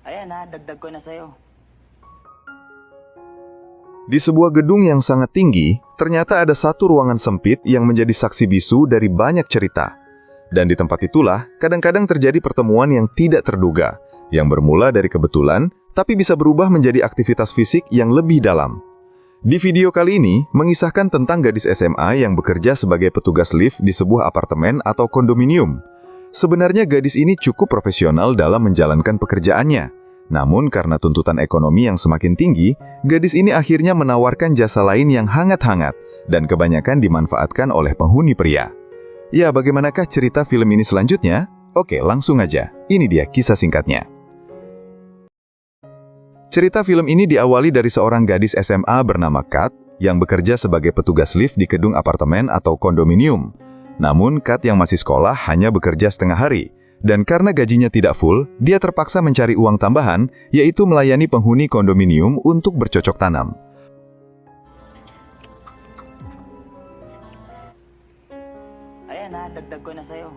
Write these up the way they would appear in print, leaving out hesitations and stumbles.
Ayan ha, dagdag ko na sa'yo. Di sebuah gedung yang sangat tinggi, ternyata ada satu ruangan sempit yang menjadi saksi bisu dari banyak cerita. Dan di tempat itulah, kadang-kadang terjadi pertemuan yang tidak terduga, yang bermula dari kebetulan, tapi bisa berubah menjadi aktivitas fisik yang lebih dalam. Di video kali ini, mengisahkan tentang gadis SMA yang bekerja sebagai petugas lift di sebuah apartemen atau kondominium. Sebenarnya gadis ini cukup profesional dalam menjalankan pekerjaannya. Namun karena tuntutan ekonomi yang semakin tinggi, gadis ini akhirnya menawarkan jasa lain yang hangat-hangat dan kebanyakan dimanfaatkan oleh penghuni pria. Ya, bagaimanakah cerita film ini selanjutnya? Oke, langsung aja. Ini dia kisah singkatnya. Cerita film ini diawali dari seorang gadis SMA bernama Kat yang bekerja sebagai petugas lift di gedung apartemen atau kondominium. Namun, Kat yang masih sekolah hanya bekerja setengah hari. Dan karena gajinya tidak full, dia terpaksa mencari uang tambahan, yaitu melayani penghuni kondominium untuk bercocok tanam. Ayan ha, dagdag ko na sa'yo.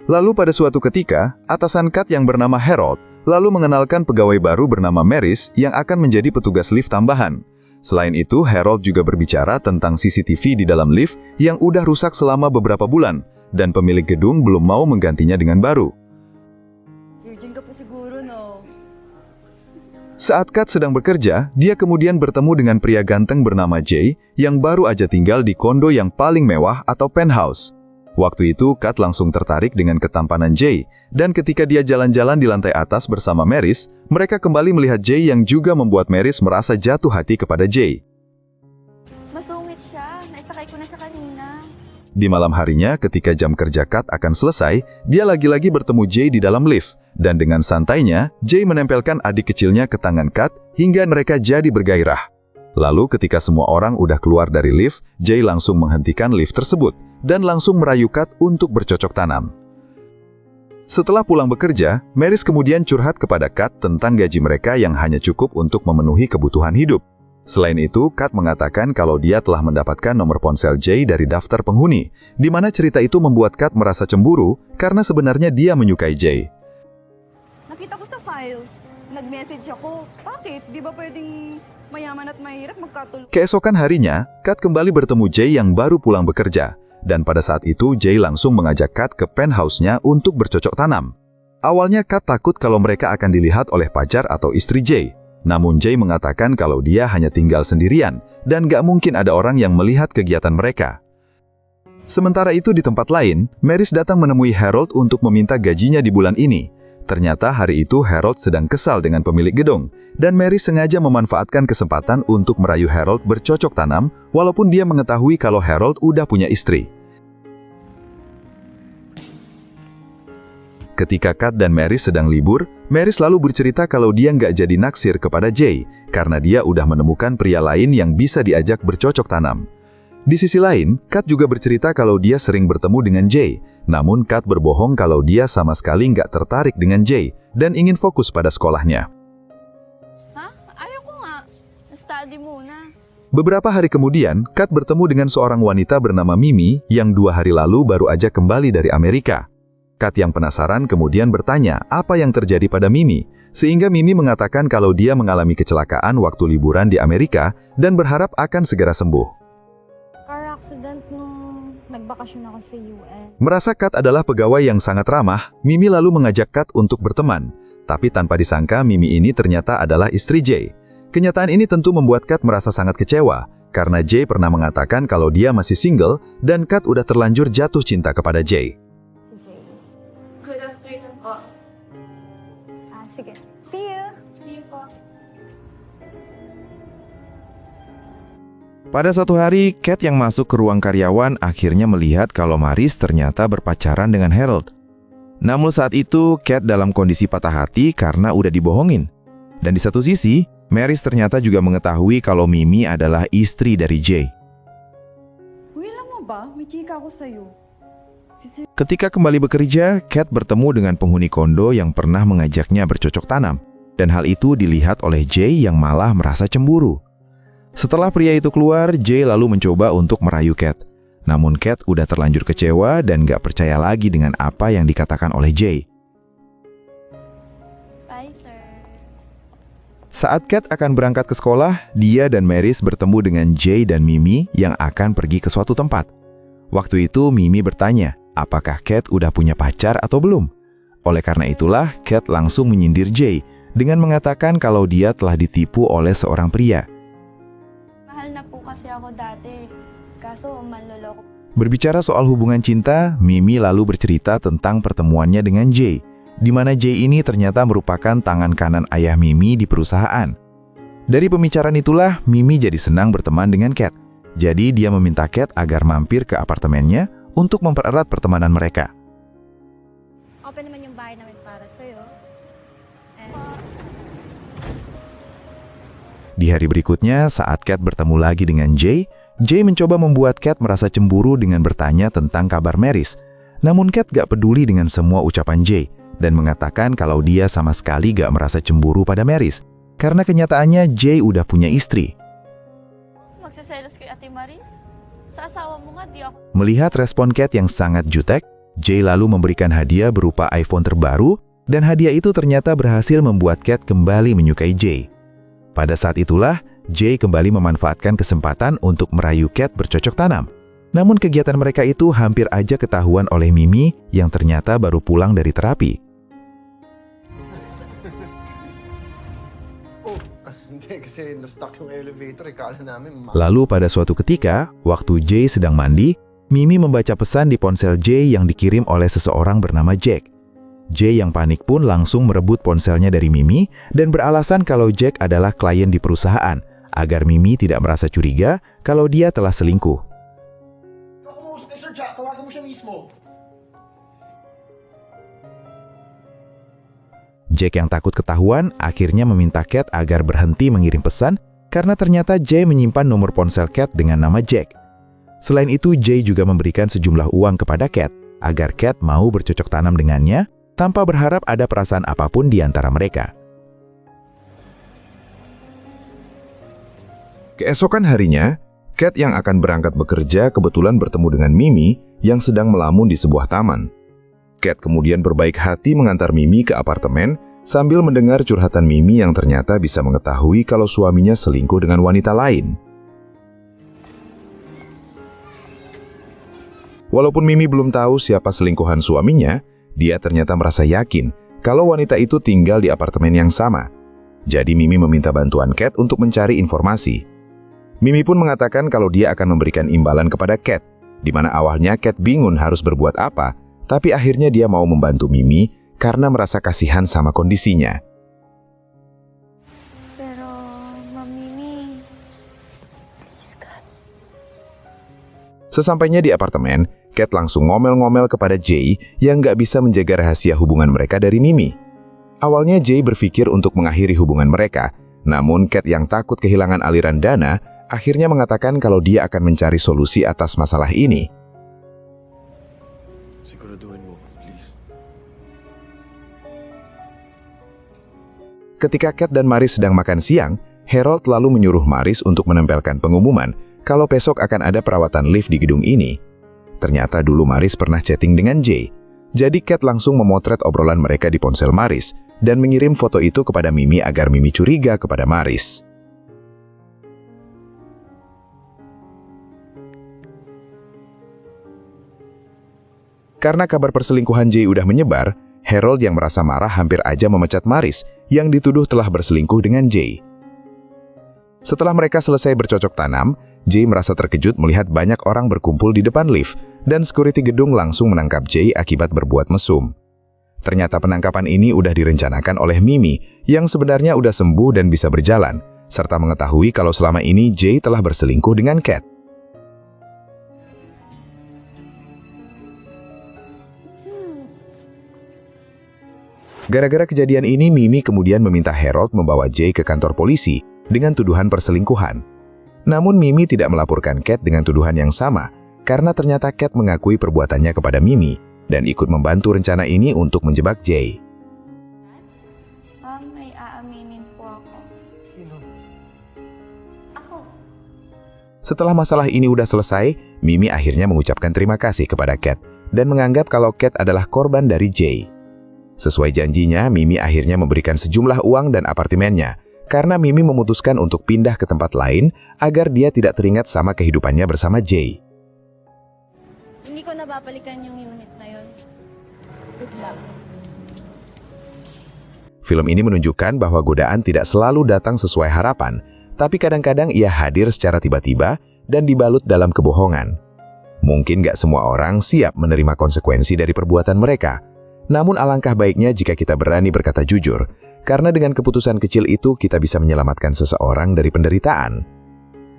Lalu pada suatu ketika, atasan Kat yang bernama Harold lalu mengenalkan pegawai baru bernama Maris yang akan menjadi petugas lift tambahan. Selain itu, Harold juga berbicara tentang CCTV di dalam lift yang udah rusak selama beberapa bulan, dan pemilik gedung belum mau menggantinya dengan baru. Virgin ka pa siguro, no? Saat Kat sedang bekerja, dia kemudian bertemu dengan pria ganteng bernama Jay yang baru aja tinggal di kondo yang paling mewah atau penthouse. Waktu itu, Kat langsung tertarik dengan ketampanan Jay, dan ketika dia jalan-jalan di lantai atas bersama Maris, mereka kembali melihat Jay yang juga membuat Maris merasa jatuh hati kepada Jay. Masungit siya. Naisakay ko na siya kanina. Di malam harinya, ketika jam kerja Kat akan selesai, dia lagi-lagi bertemu Jay di dalam lift, dan dengan santainya, Jay menempelkan adik kecilnya ke tangan Kat hingga mereka jadi bergairah. Lalu ketika semua orang udah keluar dari lift, Jay langsung menghentikan lift tersebut, dan langsung merayu Kat untuk bercocok tanam. Setelah pulang bekerja, Maris kemudian curhat kepada Kat tentang gaji mereka yang hanya cukup untuk memenuhi kebutuhan hidup. Selain itu, Kat mengatakan kalau dia telah mendapatkan nomor ponsel Jay dari daftar penghuni, di mana cerita itu membuat Kat merasa cemburu karena sebenarnya dia menyukai Jay. Nakita ko sa file. Nag-message ako. Bakit? Di ba pwedeng mayaman at mahirap magkatulungan? Keesokan harinya, Kat kembali bertemu Jay yang baru pulang bekerja. Dan pada saat itu, Jay langsung mengajak Kat ke penthouse-nya untuk bercocok tanam. Awalnya Kat takut kalau mereka akan dilihat oleh pacar atau istri Jay. Namun Jay mengatakan kalau dia hanya tinggal sendirian dan gak mungkin ada orang yang melihat kegiatan mereka. Sementara itu di tempat lain, Maris datang menemui Harold untuk meminta gajinya di bulan ini. Ternyata hari itu Harold sedang kesal dengan pemilik gedung, dan Maris sengaja memanfaatkan kesempatan untuk merayu Harold bercocok tanam, walaupun dia mengetahui kalau Harold udah punya istri. Ketika Kat dan Maris sedang libur, Maris lalu bercerita kalau dia nggak jadi naksir kepada Jay, karena dia udah menemukan pria lain yang bisa diajak bercocok tanam. Di sisi lain, Kat juga bercerita kalau dia sering bertemu dengan Jay, namun Kat berbohong kalau dia sama sekali nggak tertarik dengan Jay dan ingin fokus pada sekolahnya. Ha? Ayaw ko nga. Study muna. Beberapa hari kemudian, Kat bertemu dengan seorang wanita bernama Mimi yang 2 hari lalu baru aja kembali dari Amerika. Kat yang penasaran kemudian bertanya apa yang terjadi pada Mimi, sehingga Mimi mengatakan kalau dia mengalami kecelakaan waktu liburan di Amerika dan berharap akan segera sembuh. Car accident nung nagbakasyon ako sa US. Merasa Kat adalah pegawai yang sangat ramah, Mimi lalu mengajak Kat untuk berteman. Tapi tanpa disangka Mimi ini ternyata adalah istri Jay. Kenyataan ini tentu membuat Kat merasa sangat kecewa, karena Jay pernah mengatakan kalau dia masih single dan Kat udah terlanjur jatuh cinta kepada Jay. Si Jay. Good afternoon po. Sige. See you. See you po. Pada suatu hari, Kat yang masuk ke ruang karyawan akhirnya melihat kalau Maris ternyata berpacaran dengan Harold. Namun saat itu, Kat dalam kondisi patah hati karena udah dibohongin. Dan di satu sisi, Maris ternyata juga mengetahui kalau Mimi adalah istri dari Jay. Uy, alam mo ba? May chika ako sa'yo. Ketika kembali bekerja, Kat bertemu dengan penghuni kondo yang pernah mengajaknya bercocok tanam. Dan hal itu dilihat oleh Jay yang malah merasa cemburu. Setelah pria itu keluar, Jay lalu mencoba untuk merayu Kat. Namun Kat udah terlanjur kecewa dan gak percaya lagi dengan apa yang dikatakan oleh Jay. Saat Kat akan berangkat ke sekolah, dia dan Maris bertemu dengan Jay dan Mimi yang akan pergi ke suatu tempat. Waktu itu Mimi bertanya, apakah Kat udah punya pacar atau belum? Oleh karena itulah, Kat langsung menyindir Jay dengan mengatakan kalau dia telah ditipu oleh seorang pria. Mahal na po kasi ako dati. Kaso manloloko. Berbicara soal hubungan cinta, Mimi lalu bercerita tentang pertemuannya dengan Jay, di mana Jay ini ternyata merupakan tangan kanan ayah Mimi di perusahaan. Dari pembicaraan itulah, Mimi jadi senang berteman dengan Kat. Jadi dia meminta Kat agar mampir ke apartemennya untuk mempererat pertemanan mereka. Open naman yung bahay namin para sa'yo. Di hari berikutnya, saat Kat bertemu lagi dengan Jay, Jay mencoba membuat Kat merasa cemburu dengan bertanya tentang kabar Maris. Namun Kat gak peduli dengan semua ucapan Jay dan mengatakan kalau dia sama sekali gak merasa cemburu pada Maris, karena kenyataannya Jay udah punya istri. Magsiselos kay Ate Maris? Sa asawa mo nga di ako. Melihat respon Kat yang sangat jutek, Jay lalu memberikan hadiah berupa iPhone terbaru, dan hadiah itu ternyata berhasil membuat Kat kembali menyukai Jay. Pada saat itulah, Jay kembali memanfaatkan kesempatan untuk merayu Kat bercocok tanam. Namun kegiatan mereka itu hampir aja ketahuan oleh Mimi yang ternyata baru pulang dari terapi. Hindi, kasi na-stuck yung elevator. Kala namin Lalu pada suatu ketika, waktu Jay sedang mandi, Mimi membaca pesan di ponsel Jay yang dikirim oleh seseorang bernama Jack. Jay yang panik pun langsung merebut ponselnya dari Mimi dan beralasan kalau Jack adalah klien di perusahaan, agar Mimi tidak merasa curiga kalau dia telah selingkuh. Kakamusap ni Sir Jack, tawagan mo siya mismo. Jack yang takut ketahuan akhirnya meminta Kat agar berhenti mengirim pesan karena ternyata Jay menyimpan nomor ponsel Kat dengan nama Jack. Selain itu, Jay juga memberikan sejumlah uang kepada Kat agar Kat mau bercocok tanam dengannya tanpa berharap ada perasaan apapun di antara mereka. Keesokan harinya, Kat yang akan berangkat bekerja kebetulan bertemu dengan Mimi yang sedang melamun di sebuah taman. Kat kemudian berbaik hati mengantar Mimi ke apartemen sambil mendengar curhatan Mimi yang ternyata bisa mengetahui kalau suaminya selingkuh dengan wanita lain. Walaupun Mimi belum tahu siapa selingkuhan suaminya, dia ternyata merasa yakin kalau wanita itu tinggal di apartemen yang sama. Jadi Mimi meminta bantuan Kat untuk mencari informasi. Mimi pun mengatakan kalau dia akan memberikan imbalan kepada Kat, di mana awalnya Kat bingung harus berbuat apa, tapi akhirnya dia mau membantu Mimi karena merasa kasihan sama kondisinya. Pero, Ma'am Mimi, please God. Sesampainya di apartemen, Kat langsung ngomel-ngomel kepada Jay yang gak bisa menjaga rahasia hubungan mereka dari Mimi. Awalnya Jay berpikir untuk mengakhiri hubungan mereka, namun Kat yang takut kehilangan aliran dana, akhirnya mengatakan kalau dia akan mencari solusi atas masalah ini. Siguraduhin mo, please. Ketika Kat dan Maris sedang makan siang, Harold lalu menyuruh Maris untuk menempelkan pengumuman kalau besok akan ada perawatan lift di gedung ini. Ternyata dulu Maris pernah chatting dengan Jay. Jadi Kat langsung memotret obrolan mereka di ponsel Maris dan mengirim foto itu kepada Mimi agar Mimi curiga kepada Maris. Karena kabar perselingkuhan Jay udah menyebar, Harold yang merasa marah hampir aja memecat Maris yang dituduh telah berselingkuh dengan Jay. Setelah mereka selesai bercocok tanam, Jay merasa terkejut melihat banyak orang berkumpul di depan lift dan security gedung langsung menangkap Jay akibat berbuat mesum. Ternyata penangkapan ini udah direncanakan oleh Mimi yang sebenarnya udah sembuh dan bisa berjalan, serta mengetahui kalau selama ini Jay telah berselingkuh dengan Kat. Gara-gara kejadian ini, Mimi kemudian meminta Harold membawa Jay ke kantor polisi dengan tuduhan perselingkuhan. Namun Mimi tidak melaporkan Kat dengan tuduhan yang sama karena ternyata Kat mengakui perbuatannya kepada Mimi dan ikut membantu rencana ini untuk menjebak Jay. Ma'am, may aaminin po ako. Ako. Setelah masalah ini udah selesai, Mimi akhirnya mengucapkan terima kasih kepada Kat dan menganggap kalau Kat adalah korban dari Jay. Sesuai janjinya, Mimi akhirnya memberikan sejumlah uang dan apartemennya karena Mimi memutuskan untuk pindah ke tempat lain agar dia tidak teringat sama kehidupannya bersama Jay. Hindi ko nababalikan yung unit na yun. Good luck. Film ini menunjukkan bahwa godaan tidak selalu datang sesuai harapan, tapi kadang-kadang ia hadir secara tiba-tiba dan dibalut dalam kebohongan. Mungkin gak semua orang siap menerima konsekuensi dari perbuatan mereka, namun alangkah baiknya jika kita berani berkata jujur, karena dengan keputusan kecil itu kita bisa menyelamatkan seseorang dari penderitaan.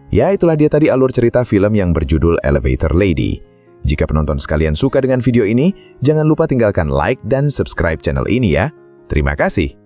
Ya, itulah dia tadi alur cerita film yang berjudul Elevator Lady. Jika penonton sekalian suka dengan video ini, jangan lupa tinggalkan like dan subscribe channel ini ya. Terima kasih.